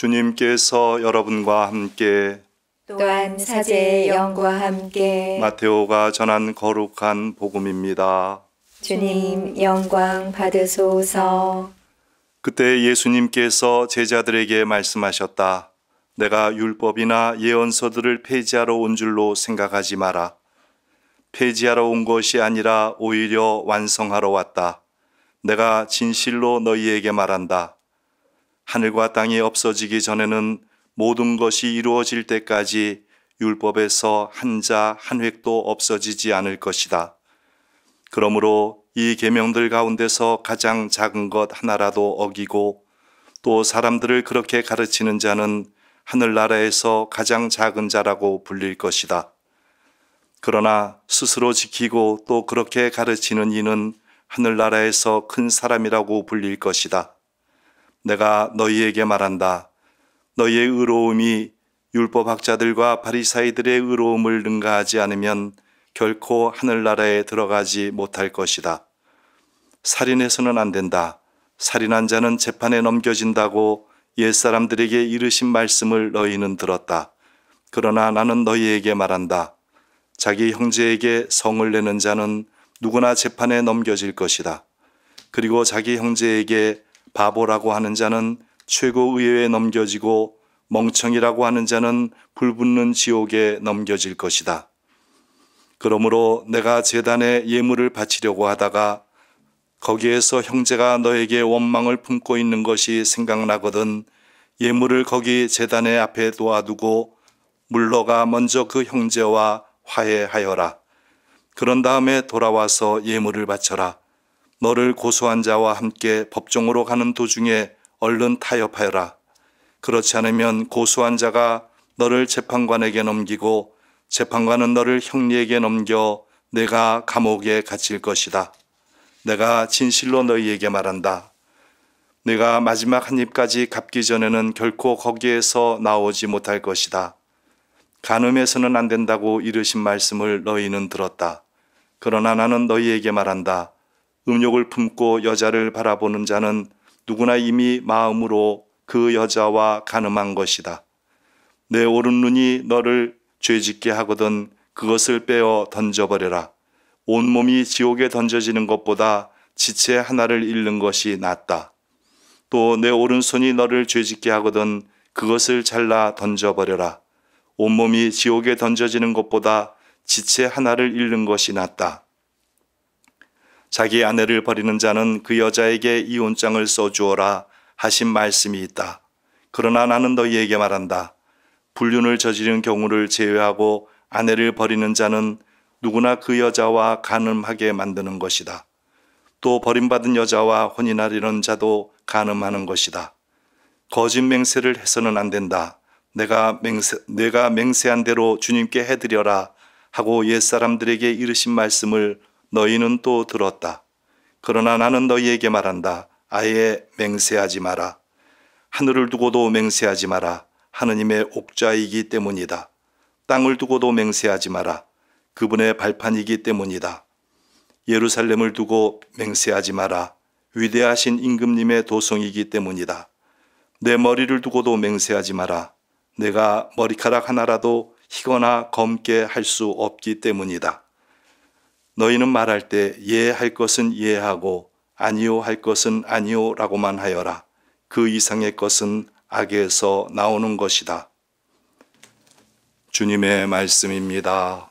주님께서 여러분과 함께 또한 사제의 영과 함께 마테오가 전한 거룩한 복음입니다. 주님 영광 받으소서. 그때 예수님께서 제자들에게 말씀하셨다. 내가 율법이나 예언서들을 폐지하러 온 줄로 생각하지 마라. 폐지하러 온 것이 아니라 오히려 완성하러 왔다. 내가 진실로 너희에게 말한다. 하늘과 땅이 없어지기 전에는 모든 것이 이루어질 때까지 율법에서 한자 한 획도 없어지지 않을 것이다. 그러므로 이 계명들 가운데서 가장 작은 것 하나라도 어기고 또 사람들을 그렇게 가르치는 자는 하늘나라에서 가장 작은 자라고 불릴 것이다. 그러나 스스로 지키고 또 그렇게 가르치는 이는 하늘나라에서 큰 사람이라고 불릴 것이다. 내가 너희에게 말한다. 너희의 의로움이 율법학자들과 바리사이들의 의로움을 능가하지 않으면 결코 하늘나라에 들어가지 못할 것이다. 살인해서는 안 된다. 살인한 자는 재판에 넘겨진다고 옛사람들에게 이르신 말씀을 너희는 들었다. 그러나 나는 너희에게 말한다. 자기 형제에게 성을 내는 자는 누구나 재판에 넘겨질 것이다. 그리고 자기 형제에게 바보라고 하는 자는 최고의회에 넘겨지고 멍청이라고 하는 자는 불붙는 지옥에 넘겨질 것이다. 그러므로 내가 제단에 예물을 바치려고 하다가 거기에서 형제가 너에게 원망을 품고 있는 것이 생각나거든 예물을 거기 제단의 앞에 놓아두고 물러가 먼저 그 형제와 화해하여라. 그런 다음에 돌아와서 예물을 바쳐라. 너를 고소한 자와 함께 법정으로 가는 도중에 얼른 타협하여라. 그렇지 않으면 고소한 자가 너를 재판관에게 넘기고 재판관은 너를 형리에게 넘겨 내가 감옥에 갇힐 것이다. 내가 진실로 너희에게 말한다. 내가 마지막 한 입까지 갚기 전에는 결코 거기에서 나오지 못할 것이다. 간음해서는 안 된다고 이르신 말씀을 너희는 들었다. 그러나 나는 너희에게 말한다. 음욕을 품고 여자를 바라보는 자는 누구나 이미 마음으로 그 여자와 간음한 것이다. 내 오른 눈이 너를 죄짓게 하거든 그것을 빼어 던져버려라. 온몸이 지옥에 던져지는 것보다 지체 하나를 잃는 것이 낫다. 또 내 오른손이 너를 죄짓게 하거든 그것을 잘라 던져버려라. 온몸이 지옥에 던져지는 것보다 지체 하나를 잃는 것이 낫다. 자기 아내를 버리는 자는 그 여자에게 이혼장을 써주어라 하신 말씀이 있다. 그러나 나는 너희에게 말한다. 불륜을 저지른 경우를 제외하고 아내를 버리는 자는 누구나 그 여자와 간음하게 만드는 것이다. 또 버림받은 여자와 혼인하려는 자도 간음하는 것이다. 거짓 맹세를 해서는 안 된다. 내가 맹세한 대로 주님께 해드려라 하고 옛사람들에게 이르신 말씀을 너희는 또 들었다. 그러나 나는 너희에게 말한다. 아예 맹세하지 마라. 하늘을 두고도 맹세하지 마라. 하느님의 옥좌이기 때문이다. 땅을 두고도 맹세하지 마라. 그분의 발판이기 때문이다. 예루살렘을 두고 맹세하지 마라. 위대하신 임금님의 도성이기 때문이다. 내 머리를 두고도 맹세하지 마라. 내가 머리카락 하나라도 희거나 검게 할 수 없기 때문이다. 너희는 말할 때 예할 것은 예하고 아니요 할 것은 아니요 라고만 하여라. 그 이상의 것은 악에서 나오는 것이다. 주님의 말씀입니다.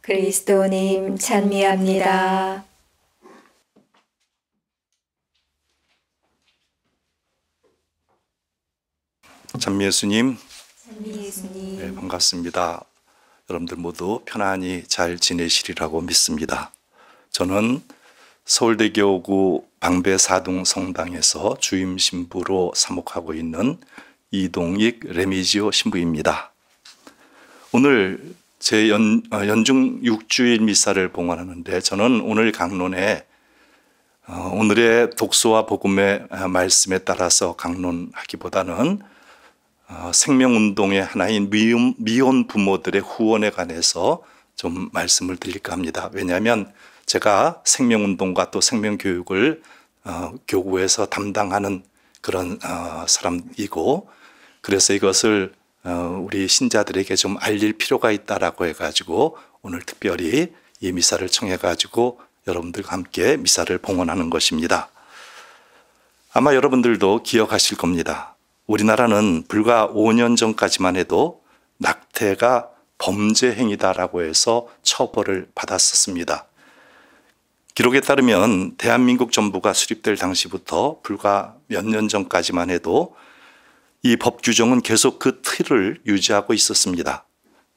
그리스도님 찬미합니다. 찬미 예수님, 찬미 예수님. 네, 반갑습니다. 여러분들 모두 편안히 잘 지내시리라고 믿습니다. 저는 서울대교구 방배사동 성당에서 주임 신부로 사목하고 있는 이동익 레미지오 신부입니다. 오늘 제 연중 6주일 미사를 봉헌하는데 저는 오늘 강론에 오늘의 독서와 복음의 말씀에 따라서 강론하기보다는 생명운동의 하나인 미혼 부모들의 후원에 관해서 좀 말씀을 드릴까 합니다. 왜냐하면 제가 생명운동과 또 생명교육을 교구에서 담당하는 그런 사람이고 그래서 이것을 우리 신자들에게 좀 알릴 필요가 있다라고 해가지고 오늘 특별히 이 미사를 청해가지고 여러분들과 함께 미사를 봉헌하는 것입니다. 아마 여러분들도 기억하실 겁니다. 우리나라는 불과 5년 전까지만 해도 낙태가 범죄 행위다라고 해서 처벌을 받았었습니다. 기록에 따르면 대한민국 정부가 수립될 당시부터 불과 몇 년 전까지만 해도 이 법 규정은 계속 그 틀을 유지하고 있었습니다.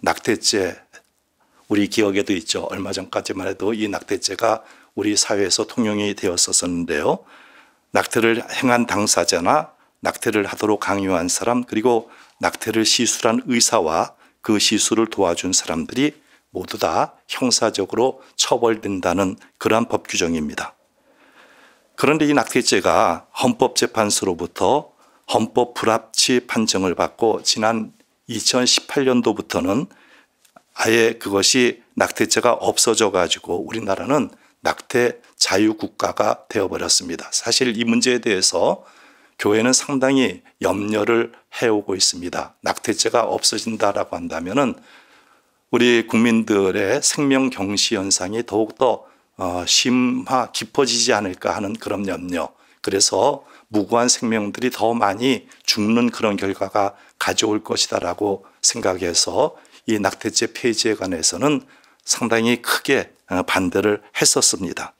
낙태죄, 우리 기억에도 있죠. 얼마 전까지만 해도 이 낙태죄가 우리 사회에서 통용이 되었었는데요. 낙태를 행한 당사자나 낙태를 하도록 강요한 사람, 그리고 낙태를 시술한 의사와 그 시술을 도와준 사람들이 모두 다 형사적으로 처벌된다는 그러한 법 규정입니다. 그런데 이 낙태죄가 헌법재판소로부터 헌법 불합치 판정을 받고 지난 2018년도부터는 아예 그것이 낙태죄가 없어져 가지고 우리나라는 낙태 자유국가가 되어버렸습니다. 사실 이 문제에 대해서 교회는 상당히 염려를 해오고 있습니다. 낙태죄가 없어진다라고 한다면은 우리 국민들의 생명 경시 현상이 더욱더 깊어지지 않을까 하는 그런 염려. 그래서 무고한 생명들이 더 많이 죽는 그런 결과가 가져올 것이다라고 생각해서 이 낙태죄 폐지에 관해서는 상당히 크게 반대를 했었습니다.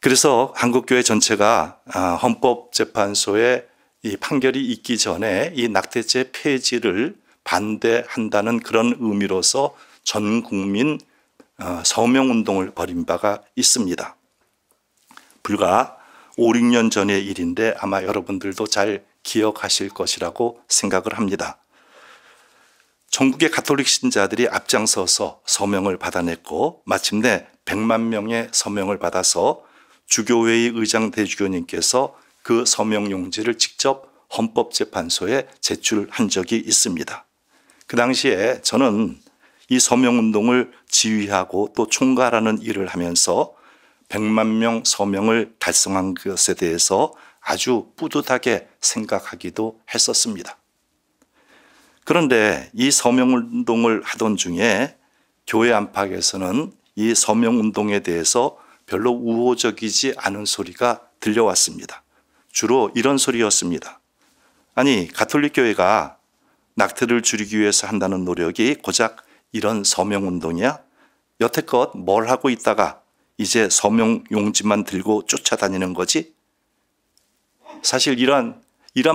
그래서 한국교회 전체가 헌법재판소의 이 판결이 있기 전에 이 낙태죄 폐지를 반대한다는 그런 의미로서 전 국민 서명운동을 벌인 바가 있습니다. 불과 5, 6년 전의 일인데 아마 여러분들도 잘 기억하실 것이라고 생각을 합니다. 전국의 가톨릭 신자들이 앞장서서 서명을 받아냈고 마침내 100만 명의 서명을 받아서 주교회의 의장 대주교님께서 그 서명 용지를 직접 헌법재판소에 제출한 적이 있습니다. 그 당시에 저는 이 서명운동을 지휘하고 또 총괄하는 일을 하면서 100만 명 서명을 달성한 것에 대해서 아주 뿌듯하게 생각하기도 했었습니다. 그런데 이 서명운동을 하던 중에 교회 안팎에서는 이 서명운동에 대해서 별로 우호적이지 않은 소리가 들려왔습니다. 주로 이런 소리였습니다. 아니, 가톨릭 교회가 낙태를 줄이기 위해서 한다는 노력이 고작 이런 서명운동이야? 여태껏 뭘 하고 있다가 이제 서명 용지만 들고 쫓아다니는 거지? 사실 이런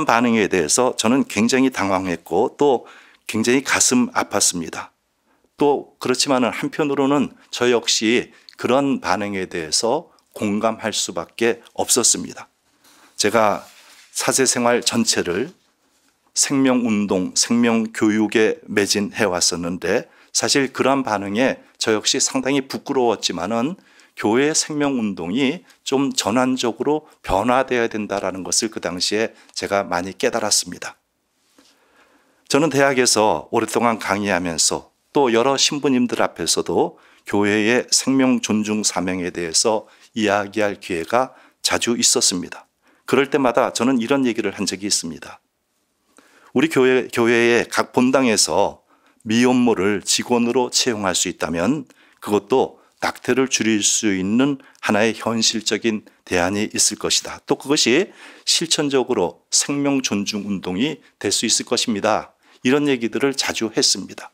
반응에 대해서 저는 굉장히 당황했고 또 굉장히 가슴 아팠습니다. 또 그렇지만은 한편으로는 저 역시 그런 반응에 대해서 공감할 수밖에 없었습니다. 제가 사제생활 전체를 생명운동, 생명교육에 매진해 왔었는데 사실 그러한 반응에 저 역시 상당히 부끄러웠지만은 교회의 생명운동이 좀 전환적으로 변화되어야 된다는 것을 그 당시에 제가 많이 깨달았습니다. 저는 대학에서 오랫동안 강의하면서 또 여러 신부님들 앞에서도 교회의 생명 존중 사명에 대해서 이야기할 기회가 자주 있었습니다. 그럴 때마다 저는 이런 얘기를 한 적이 있습니다. 우리 교회의 각 본당에서 미혼모를 직원으로 채용할 수 있다면 그것도 낙태를 줄일 수 있는 하나의 현실적인 대안이 있을 것이다. 또 그것이 실천적으로 생명 존중 운동이 될 수 있을 것입니다. 이런 얘기들을 자주 했습니다.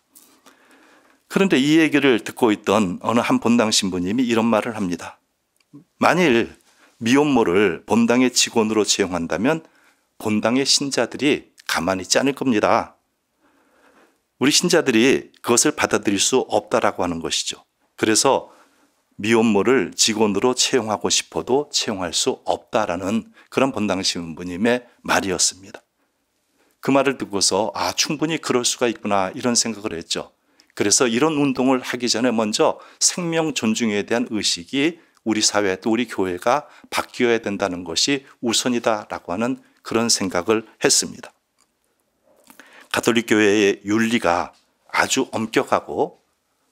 그런데 이 얘기를 듣고 있던 어느 한 본당 신부님이 이런 말을 합니다. 만일 미혼모를 본당의 직원으로 채용한다면 본당의 신자들이 가만히 있지 않을 겁니다. 우리 신자들이 그것을 받아들일 수 없다라고 하는 것이죠. 그래서 미혼모를 직원으로 채용하고 싶어도 채용할 수 없다라는 그런 본당 신부님의 말이었습니다. 그 말을 듣고서 충분히 그럴 수가 있구나 이런 생각을 했죠. 그래서 이런 운동을 하기 전에 먼저 생명 존중에 대한 의식이 우리 사회 또 우리 교회가 바뀌어야 된다는 것이 우선이다라고 하는 그런 생각을 했습니다. 가톨릭 교회의 윤리가 아주 엄격하고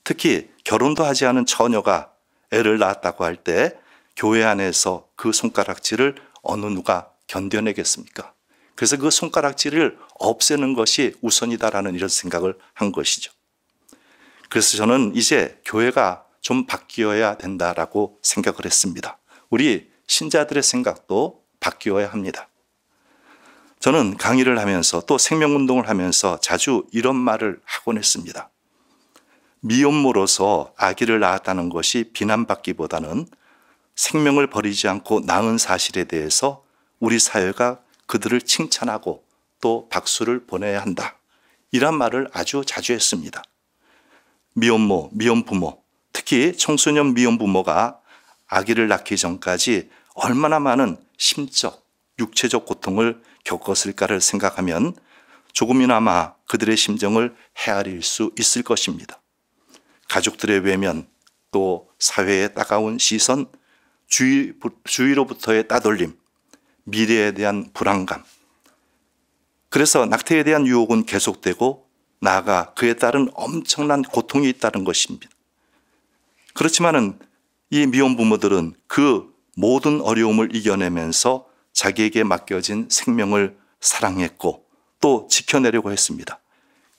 특히 결혼도 하지 않은 처녀가 애를 낳았다고 할 때 교회 안에서 그 손가락질을 어느 누가 견뎌내겠습니까? 그래서 그 손가락질을 없애는 것이 우선이다라는 이런 생각을 한 것이죠. 그래서 저는 이제 교회가 좀 바뀌어야 된다라고 생각을 했습니다. 우리 신자들의 생각도 바뀌어야 합니다. 저는 강의를 하면서 또 생명운동을 하면서 자주 이런 말을 하곤 했습니다. 미혼모로서 아기를 낳았다는 것이 비난받기보다는 생명을 버리지 않고 낳은 사실에 대해서 우리 사회가 그들을 칭찬하고 또 박수를 보내야 한다. 이런 말을 아주 자주 했습니다. 미혼모, 미혼부모, 특히 청소년 미혼부모가 아기를 낳기 전까지 얼마나 많은 심적, 육체적 고통을 겪었을까를 생각하면 조금이나마 그들의 심정을 헤아릴 수 있을 것입니다. 가족들의 외면, 또 사회의 따가운 시선, 주위로부터의 따돌림, 미래에 대한 불안감. 그래서 낙태에 대한 유혹은 계속되고 나아가 그에 따른 엄청난 고통이 있다는 것입니다. 그렇지만은 이 미혼 부모들은 그 모든 어려움을 이겨내면서 자기에게 맡겨진 생명을 사랑했고 또 지켜내려고 했습니다.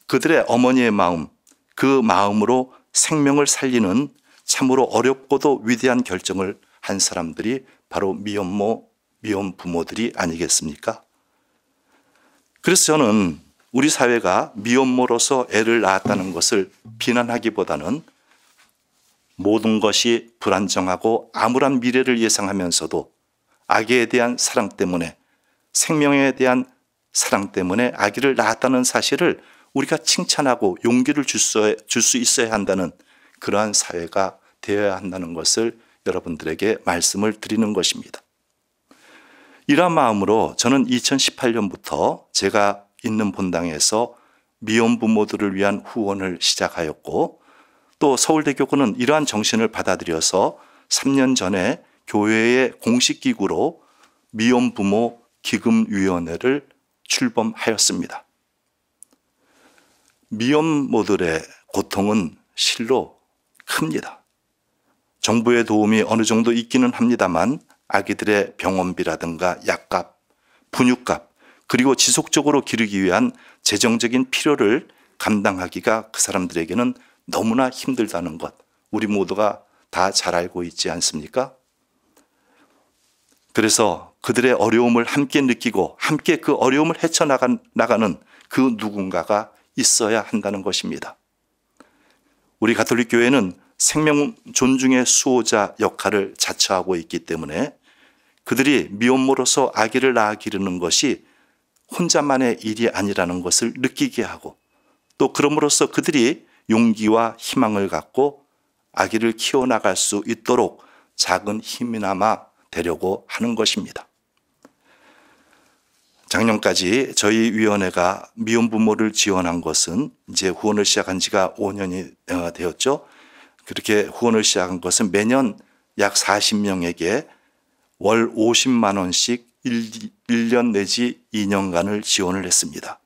그들의 어머니의 마음, 그 마음으로 생명을 살리는 참으로 어렵고도 위대한 결정을 한 사람들이 바로 미혼모, 미혼 부모들이 아니겠습니까? 그래서 저는 우리 사회가 미혼모로서 애를 낳았다는 것을 비난하기보다는 모든 것이 불안정하고 암울한 미래를 예상하면서도 아기에 대한 사랑 때문에, 생명에 대한 사랑 때문에 아기를 낳았다는 사실을 우리가 칭찬하고 용기를 줄 수 있어야 한다는 그러한 사회가 되어야 한다는 것을 여러분들에게 말씀을 드리는 것입니다. 이러한 마음으로 저는 2018년부터 제가 있는 본당에서 미혼 부모들을 위한 후원을 시작하였고 또 서울대교구는 이러한 정신을 받아들여서 3년 전에 교회의 공식 기구로 미혼 부모 기금위원회를 출범하였습니다. 미혼모들의 고통은 실로 큽니다. 정부의 도움이 어느 정도 있기는 합니다만 아기들의 병원비라든가 약값, 분유값, 그리고 지속적으로 기르기 위한 재정적인 필요를 감당하기가 그 사람들에게는 너무나 힘들다는 것, 우리 모두가 다 잘 알고 있지 않습니까? 그래서 그들의 어려움을 함께 느끼고 함께 그 어려움을 헤쳐나가는 그 누군가가 있어야 한다는 것입니다. 우리 가톨릭 교회는 생명 존중의 수호자 역할을 자처하고 있기 때문에 그들이 미혼모로서 아기를 낳아 기르는 것이 혼자만의 일이 아니라는 것을 느끼게 하고 또 그럼으로써 그들이 용기와 희망을 갖고 아기를 키워나갈 수 있도록 작은 힘이나마 되려고 하는 것입니다. 작년까지 저희 위원회가 미혼 부모를 지원한 것은 이제 후원을 시작한 지가 5년이 되었죠. 그렇게 후원을 시작한 것은 매년 약 40명에게 월 50만 원씩 1년 내지 2년간을 지원을 했습니다.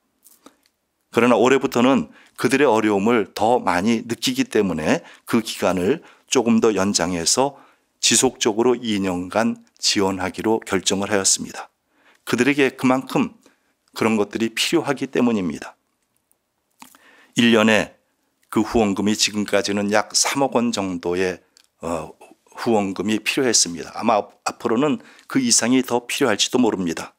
그러나 올해부터는 그들의 어려움을 더 많이 느끼기 때문에 그 기간을 조금 더 연장해서 지속적으로 2년간 지원하기로 결정을 하였습니다. 그들에게 그만큼 그런 것들이 필요하기 때문입니다. 1년에 그 후원금이 지금까지는 약 3억 원 정도의 후원금이 필요했습니다. 아마 앞으로는 그 이상이 더 필요할지도 모릅니다.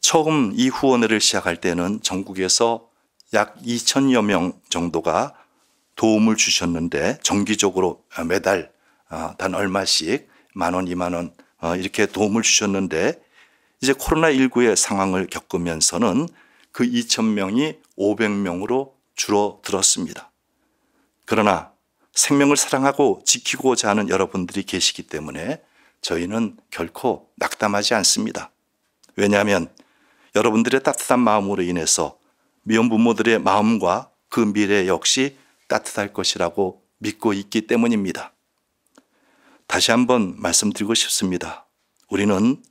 처음 이 후원회를 시작할 때는 전국에서 약 2천여 명 정도가 도움을 주셨는데 정기적으로 매달 단 얼마씩 1만 원, 2만 원 이렇게 도움을 주셨는데 이제 코로나19의 상황을 겪으면서는 그 2,000명이 500명으로 줄어들었습니다. 그러나 생명을 사랑하고 지키고자 하는 여러분들이 계시기 때문에 저희는 결코 낙담하지 않습니다. 왜냐하면 여러분들의 따뜻한 마음으로 인해서 미혼 부모들의 마음과 그 미래 역시 따뜻할 것이라고 믿고 있기 때문입니다. 다시 한번 말씀드리고 싶습니다. 우리는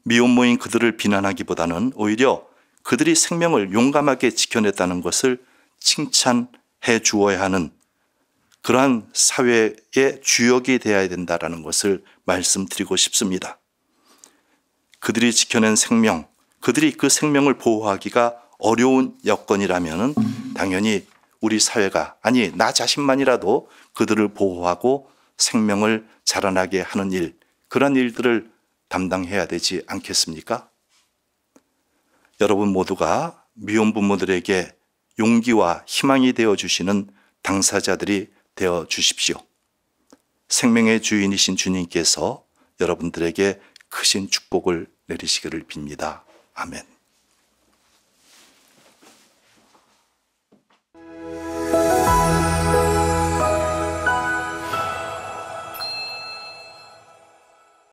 미혼모인 그들을 비난하기보다는 오히려 그들이 생명을 용감하게 지켜냈다는 것을 칭찬해 주어야 하는 그러한 사회의 주역이 되어야 된다는 것을 말씀드리고 싶습니다. 그들이 지켜낸 생명, 그들이 그 생명을 보호하기가 어려운 여건이라면 당연히 우리 사회가, 아니 나 자신만이라도 그들을 보호하고 생명을 자라나게 하는 일, 그런 일들을 담당해야 되지 않겠습니까? 여러분 모두가 미혼 부모들에게 용기와 희망이 되어주시는 당사자들이 되어 주십시오. 생명의 주인이신 주님께서 여러분들에게 크신 축복을 내리시기를 빕니다. 아멘.